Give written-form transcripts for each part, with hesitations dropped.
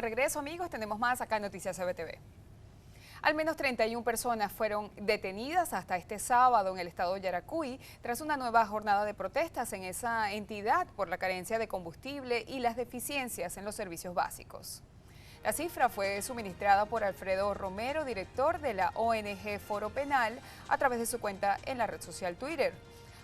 regreso, amigos, tenemos más acá en Noticias CBTV. Al menos 31 personas fueron detenidas hasta este sábado en el estado de Yaracuy tras una nueva jornada de protestas en esa entidad por la carencia de combustible y las deficiencias en los servicios básicos. La cifra fue suministrada por Alfredo Romero, director de la ONG Foro Penal, a través de su cuenta en la red social Twitter.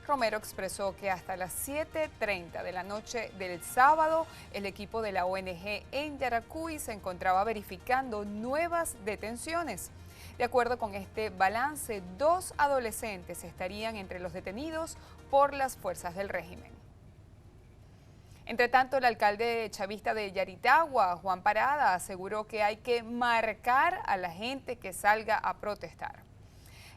Romero expresó que hasta las 7:30 de la noche del sábado, el equipo de la ONG en Yaracuy se encontraba verificando nuevas detenciones. De acuerdo con este balance, 2 adolescentes estarían entre los detenidos por las fuerzas del régimen. Entre tanto, el alcalde chavista de Yaritagua, Juan Parada, aseguró que hay que marcar a la gente que salga a protestar.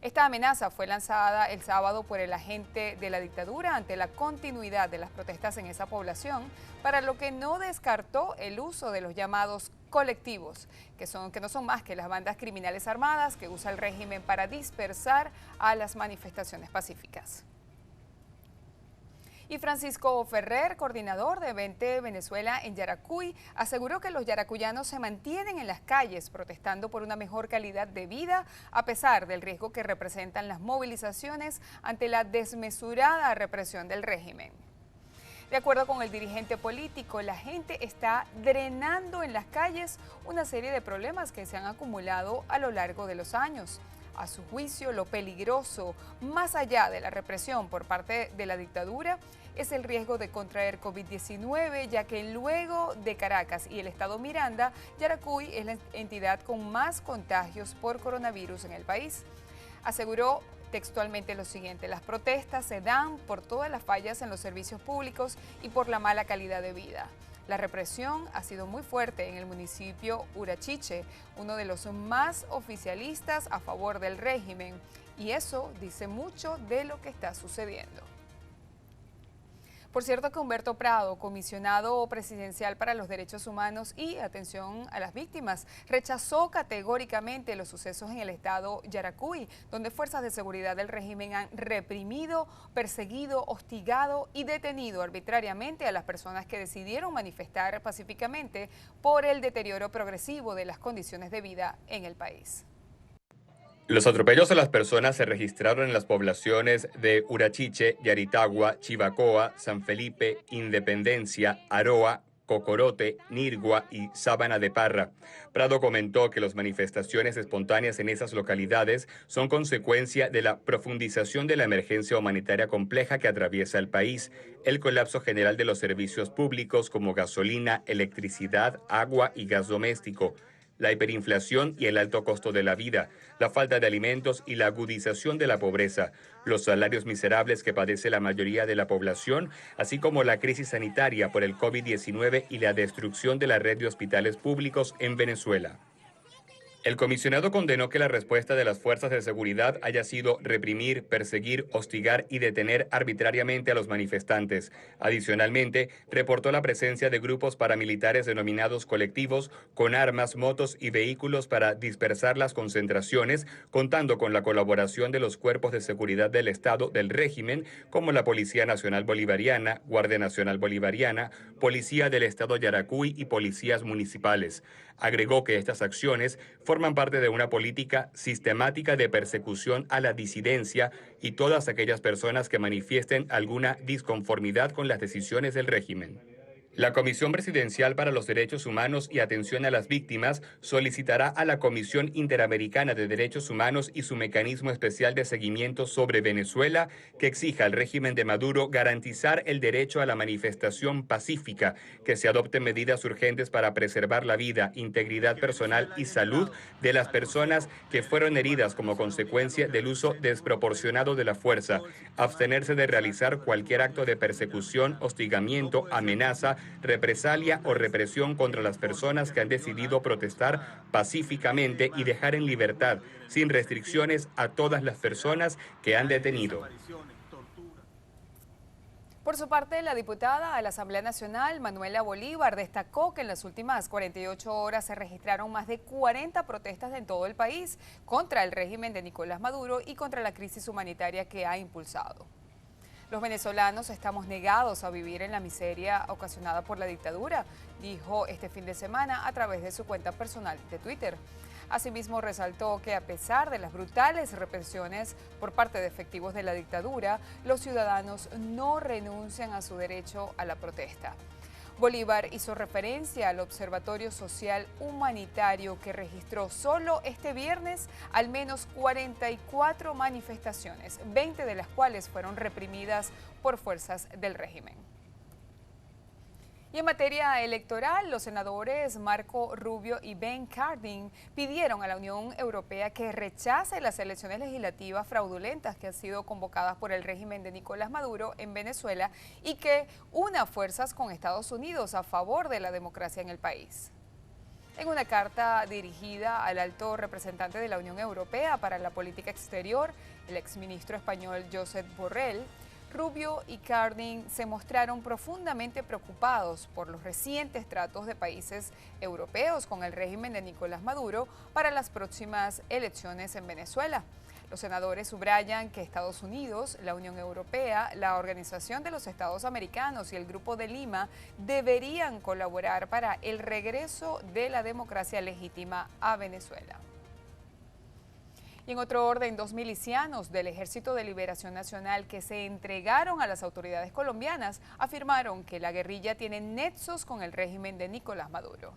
Esta amenaza fue lanzada el sábado por el agente de la dictadura ante la continuidad de las protestas en esa población, para lo que no descartó el uso de los llamados colectivos, que no son más que las bandas criminales armadas que usa el régimen para dispersar a las manifestaciones pacíficas. Y Francisco Ferrer, coordinador de Vente Venezuela en Yaracuy, aseguró que los yaracuyanos se mantienen en las calles protestando por una mejor calidad de vida, a pesar del riesgo que representan las movilizaciones ante la desmesurada represión del régimen. De acuerdo con el dirigente político, la gente está drenando en las calles una serie de problemas que se han acumulado a lo largo de los años. A su juicio, lo peligroso, más allá de la represión por parte de la dictadura, es el riesgo de contraer COVID-19, ya que luego de Caracas y el estado Miranda, Yaracuy es la entidad con más contagios por coronavirus en el país. Aseguró textualmente lo siguiente: las protestas se dan por todas las fallas en los servicios públicos y por la mala calidad de vida. La represión ha sido muy fuerte en el municipio Urachiche, uno de los más oficialistas a favor del régimen, y eso dice mucho de lo que está sucediendo. Por cierto que Humberto Prado, comisionado presidencial para los derechos humanos y atención a las víctimas, rechazó categóricamente los sucesos en el estado Yaracuy, donde fuerzas de seguridad del régimen han reprimido, perseguido, hostigado y detenido arbitrariamente a las personas que decidieron manifestar pacíficamente por el deterioro progresivo de las condiciones de vida en el país. Los atropellos a las personas se registraron en las poblaciones de Urachiche, Yaritagua, Chivacoa, San Felipe, Independencia, Aroa, Cocorote, Nirgua y Sábana de Parra. Prado comentó que las manifestaciones espontáneas en esas localidades son consecuencia de la profundización de la emergencia humanitaria compleja que atraviesa el país, el colapso general de los servicios públicos como gasolina, electricidad, agua y gas doméstico, la hiperinflación y el alto costo de la vida, la falta de alimentos y la agudización de la pobreza, los salarios miserables que padece la mayoría de la población, así como la crisis sanitaria por el COVID-19 y la destrucción de la red de hospitales públicos en Venezuela. El comisionado condenó que la respuesta de las fuerzas de seguridad haya sido reprimir, perseguir, hostigar y detener arbitrariamente a los manifestantes. Adicionalmente, reportó la presencia de grupos paramilitares denominados colectivos con armas, motos y vehículos para dispersar las concentraciones, contando con la colaboración de los cuerpos de seguridad del Estado del régimen, como la Policía Nacional Bolivariana, Guardia Nacional Bolivariana, Policía del Estado Yaracuy y policías municipales. Agregó que estas acciones forman parte de una política sistemática de persecución a la disidencia y todas aquellas personas que manifiesten alguna disconformidad con las decisiones del régimen. La Comisión Presidencial para los Derechos Humanos y Atención a las Víctimas solicitará a la Comisión Interamericana de Derechos Humanos y su Mecanismo Especial de Seguimiento sobre Venezuela que exija al régimen de Maduro garantizar el derecho a la manifestación pacífica, que se adopten medidas urgentes para preservar la vida, integridad personal y salud de las personas que fueron heridas como consecuencia del uso desproporcionado de la fuerza, abstenerse de realizar cualquier acto de persecución, hostigamiento, amenaza, represalia o represión contra las personas que han decidido protestar pacíficamente y dejar en libertad, sin restricciones, a todas las personas que han detenido. Por su parte, la diputada a la Asamblea Nacional, Manuela Bolívar, destacó que en las últimas 48 horas se registraron más de 40 protestas en todo el país contra el régimen de Nicolás Maduro y contra la crisis humanitaria que ha impulsado. Los venezolanos estamos negados a vivir en la miseria ocasionada por la dictadura, dijo este fin de semana a través de su cuenta personal de Twitter. Asimismo, resaltó que a pesar de las brutales represiones por parte de efectivos de la dictadura, los ciudadanos no renuncian a su derecho a la protesta. Bolívar hizo referencia al Observatorio Social Humanitario que registró solo este viernes al menos 44 manifestaciones, 20 de las cuales fueron reprimidas por fuerzas del régimen. Y en materia electoral, los senadores Marco Rubio y Ben Cardin pidieron a la Unión Europea que rechace las elecciones legislativas fraudulentas que han sido convocadas por el régimen de Nicolás Maduro en Venezuela y que una fuerzas con Estados Unidos a favor de la democracia en el país. En una carta dirigida al alto representante de la Unión Europea para la política exterior, el exministro español Josep Borrell, Rubio y Cardin se mostraron profundamente preocupados por los recientes tratos de países europeos con el régimen de Nicolás Maduro para las próximas elecciones en Venezuela. Los senadores subrayan que Estados Unidos, la Unión Europea, la Organización de los Estados Americanos y el Grupo de Lima deberían colaborar para el regreso de la democracia legítima a Venezuela. Y en otro orden, 2 milicianos del Ejército de Liberación Nacional que se entregaron a las autoridades colombianas afirmaron que la guerrilla tiene nexos con el régimen de Nicolás Maduro.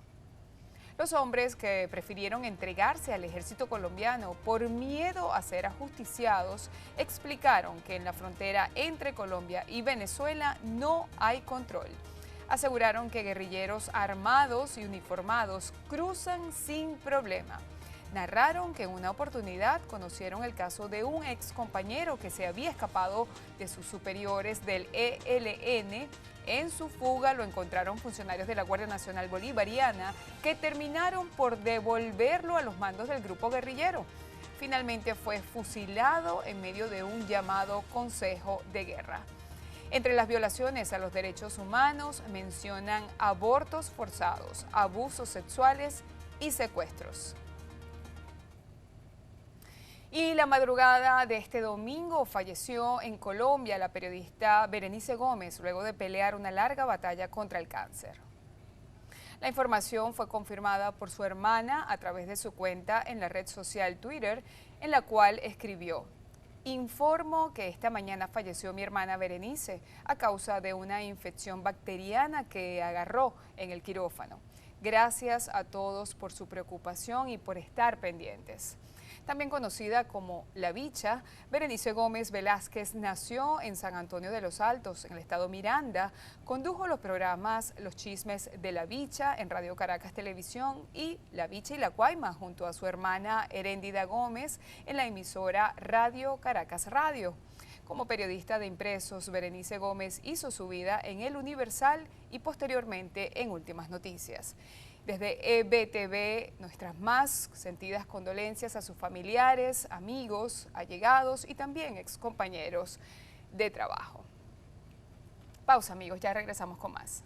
Los hombres que prefirieron entregarse al ejército colombiano por miedo a ser ajusticiados explicaron que en la frontera entre Colombia y Venezuela no hay control. Aseguraron que guerrilleros armados y uniformados cruzan sin problema. Narraron que en una oportunidad conocieron el caso de un ex compañero que se había escapado de sus superiores del ELN. En su fuga lo encontraron funcionarios de la Guardia Nacional Bolivariana que terminaron por devolverlo a los mandos del grupo guerrillero. Finalmente fue fusilado en medio de un llamado consejo de guerra. Entre las violaciones a los derechos humanos mencionan abortos forzados, abusos sexuales y secuestros. Y la madrugada de este domingo falleció en Colombia la periodista Berenice Gómez luego de pelear una larga batalla contra el cáncer. La información fue confirmada por su hermana a través de su cuenta en la red social Twitter, en la cual escribió: "Informo que esta mañana falleció mi hermana Berenice a causa de una infección bacteriana que agarró en el quirófano. Gracias a todos por su preocupación y por estar pendientes". También conocida como La Bicha, Berenice Gómez Velázquez nació en San Antonio de los Altos, en el estado Miranda. Condujo los programas Los Chismes de La Bicha en Radio Caracas Televisión y La Bicha y la Guayma junto a su hermana Heréndida Gómez en la emisora Radio Caracas Radio. Como periodista de impresos, Berenice Gómez hizo su vida en El Universal y posteriormente en Últimas Noticias. Desde EBTV, nuestras más sentidas condolencias a sus familiares, amigos, allegados y también excompañeros de trabajo. Pausa, amigos, ya regresamos con más.